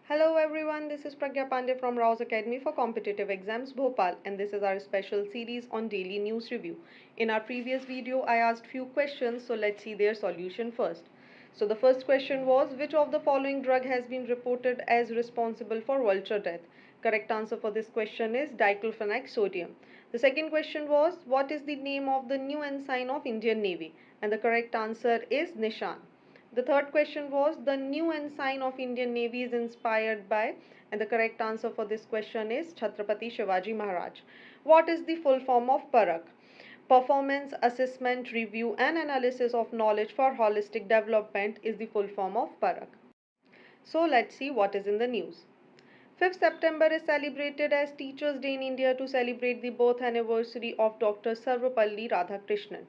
Hello everyone, this is Pragya Pandey from RAO'S Academy for Competitive Exams Bhopal, and this is our special series on daily news review. In our previous video, I asked few questions, so let's see their solution first. So the first question was, which of the following drug has been reported as responsible for vulture death? Correct answer for this question is diclofenac sodium. The second question was, what is the name of the new ensign of Indian Navy? And the correct answer is Nishan. The third question was, the new ensign of Indian Navy is inspired by, and the correct answer for this question is Chhatrapati Shivaji Maharaj. What is the full form of PARAK? Performance Assessment Review and Analysis of Knowledge for Holistic Development is the full form of PARAK. So let's see what is in the news. 5th September is celebrated as Teachers' Day in India to celebrate the birth anniversary of Dr. Sarvapalli Radhakrishnan.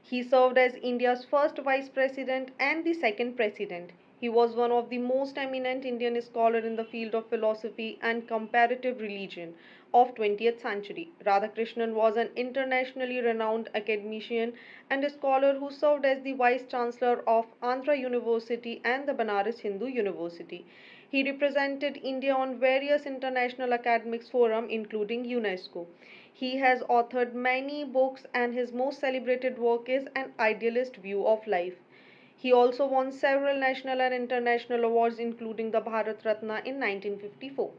He served as India's first vice president and the second president. He was one of the most eminent Indian scholars in the field of philosophy and comparative religion of 20th century. Radhakrishnan was an internationally renowned academician and a scholar who served as the vice chancellor of Andhra University and the Banaras Hindu University. He represented India on various international academic forums including UNESCO. He has authored many books and his most celebrated work is An Idealist View of Life. He also won several national and international awards including the Bharat Ratna in 1954.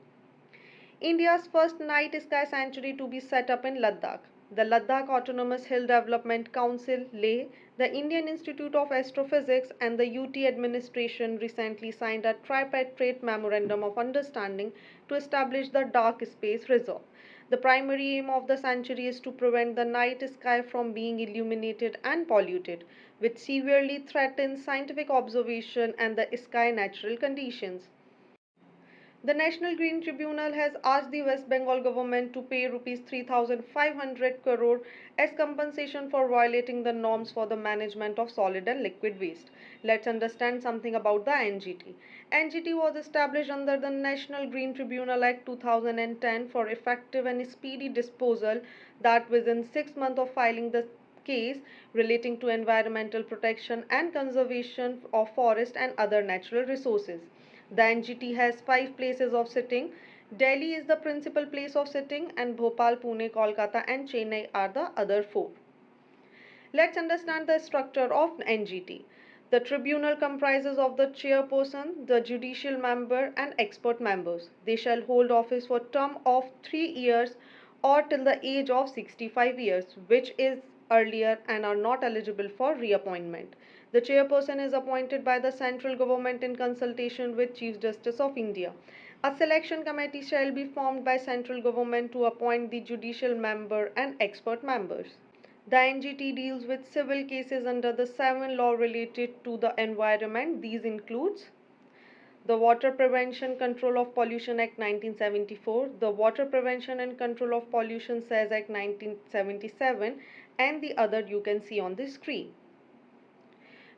India's first night sky sanctuary to be set up in Ladakh. The Ladakh Autonomous Hill Development Council, Leh, the Indian Institute of Astrophysics, and the UT administration recently signed a tripartite memorandum of understanding to establish the Dark Space Reserve. The primary aim of the sanctuary is to prevent the night sky from being illuminated and polluted, which severely threatens scientific observation and the sky natural conditions. The National Green Tribunal has asked the West Bengal government to pay Rs 3,500 crore as compensation for violating the norms for the management of solid and liquid waste. Let's understand something about the NGT. NGT was established under the National Green Tribunal Act 2010 for effective and speedy disposal that within 6 months of filing the case relating to environmental protection and conservation of forest and other natural resources. The NGT has 5 places of sitting. Delhi is the principal place of sitting and Bhopal, Pune, Kolkata and Chennai are the other 4. Let's understand the structure of NGT. The tribunal comprises of the chairperson, the judicial member and expert members. They shall hold office for term of 3 years or till the age of 65 years, which is earlier and are not eligible for reappointment. The chairperson is appointed by the central government in consultation with Chief Justice of India. A selection committee shall be formed by central government to appoint the judicial member and expert members. The NGT deals with civil cases under the 7 laws related to the environment. These includes the Water Prevention Control of Pollution Act 1974, the Water Prevention and Control of Pollution Says Act 1977 and the other you can see on the screen.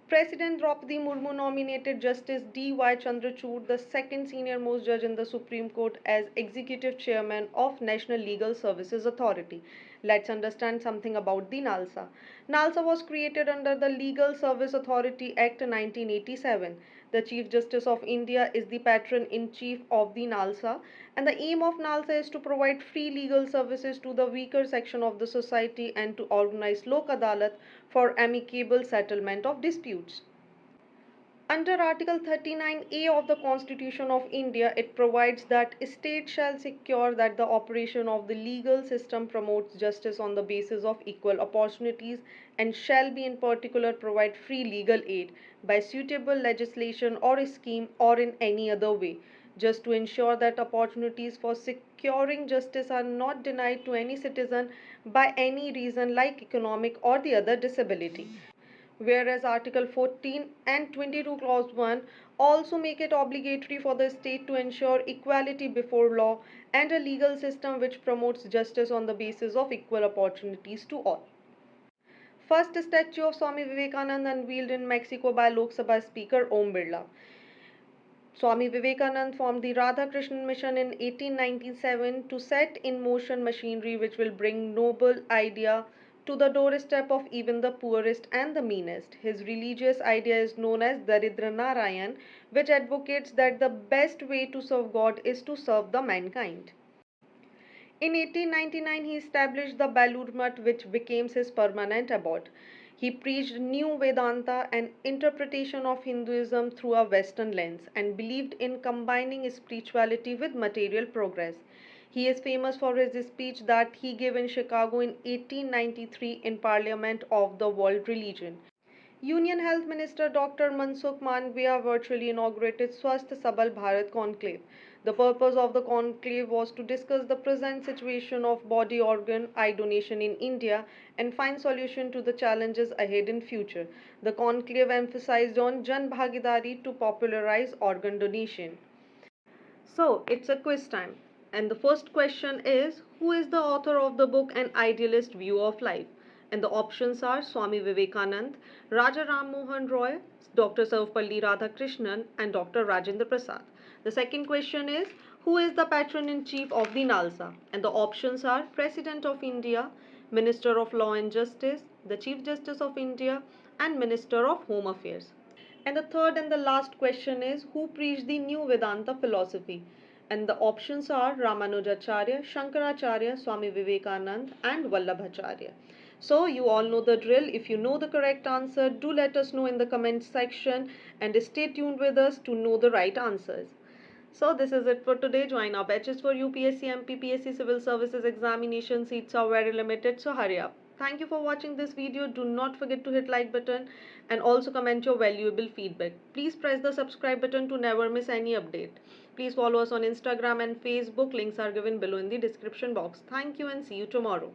President Draupadi Murmu nominated Justice D.Y. Chandrachud, the second senior most judge in the Supreme Court, as Executive Chairman of National Legal Services Authority. Let's understand something about the NALSA. NALSA was created under the Legal Service Authority Act 1987. The Chief Justice of India is the patron-in-chief of the NALSA, and the aim of NALSA is to provide free legal services to the weaker section of the society and to organize Lok Adalat for amicable settlement of disputes. Under Article 39A of the Constitution of India, it provides that state shall secure that the operation of the legal system promotes justice on the basis of equal opportunities and shall be in particular provide free legal aid by suitable legislation or scheme or in any other way, just to ensure that opportunities for securing justice are not denied to any citizen by any reason like economic or the other disability. Whereas Article 14 and 22 Clause 1 also make it obligatory for the state to ensure equality before law and a legal system which promotes justice on the basis of equal opportunities to all. First statue of Swami Vivekananda unveiled in Mexico by Lok Sabha Speaker Om Birla. Swami Vivekananda formed the Radhakrishnan Mission in 1897 to set in motion machinery which will bring noble idea to the doorstep of even the poorest and the meanest. His religious idea is known as Daridra Narayan, which advocates that the best way to serve God is to serve the mankind. In 1899, he established the Belur Mutt, which became his permanent abode. He preached new Vedanta, an interpretation of Hinduism through a Western lens, and believed in combining spirituality with material progress. He is famous for his speech that he gave in Chicago in 1893 in Parliament of the World Religion. Union Health Minister Dr. Mansukh Mandaviya virtually inaugurated Swasth Sabal Bharat Conclave. The purpose of the conclave was to discuss the present situation of body organ eye donation in India and find solution to the challenges ahead in future. The conclave emphasized on Jan Bhagidari to popularize organ donation. So, it's a quiz time. And the first question is, who is the author of the book An Idealist View of Life? And the options are Swami Vivekanand, Raja Ram Mohan Roy, Dr. Sarvepalli Radhakrishnan, and Dr. Rajendra Prasad. The second question is, who is the patron-in-chief of the NALSA? And the options are President of India, Minister of Law and Justice, the Chief Justice of India, and Minister of Home Affairs. And the third and the last question is, who preached the new Vedanta philosophy? And the options are Ramanujacharya, Shankaracharya, Swami Vivekanand, and Vallabhacharya. So you all know the drill. If you know the correct answer, do let us know in the comment section and stay tuned with us to know the right answers. So this is it for today. Join our batches for UPSC MPPSC Civil Services Examination. Seats are very limited, so hurry up. Thank you for watching this video. Do not forget to hit like button and also comment your valuable feedback. Please press the subscribe button to never miss any update. Please follow us on Instagram and Facebook. Links are given below in the description box. Thank you and see you tomorrow.